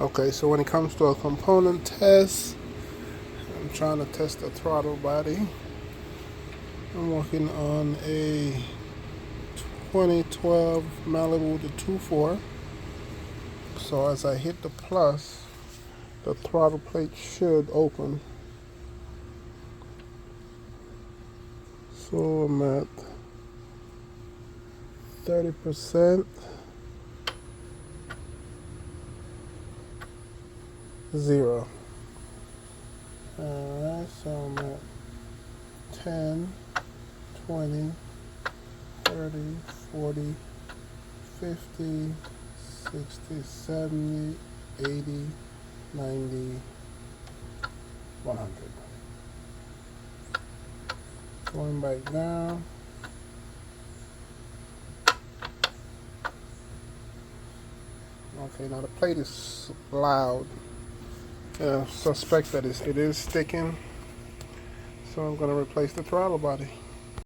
Okay, so when it comes to a component test, I'm trying to test the throttle body. I'm working on a 2012 Malibu the 2.4. So as I hit the plus, the throttle plate should open. So I'm at 30%, 0. Alright, so I'm at 10, 20, 30, 40, 50, 60, 70, 80, 90, 100. Going back down. Okay, now the plate is loud. Suspect that it is sticking. So I'm going to replace the throttle body.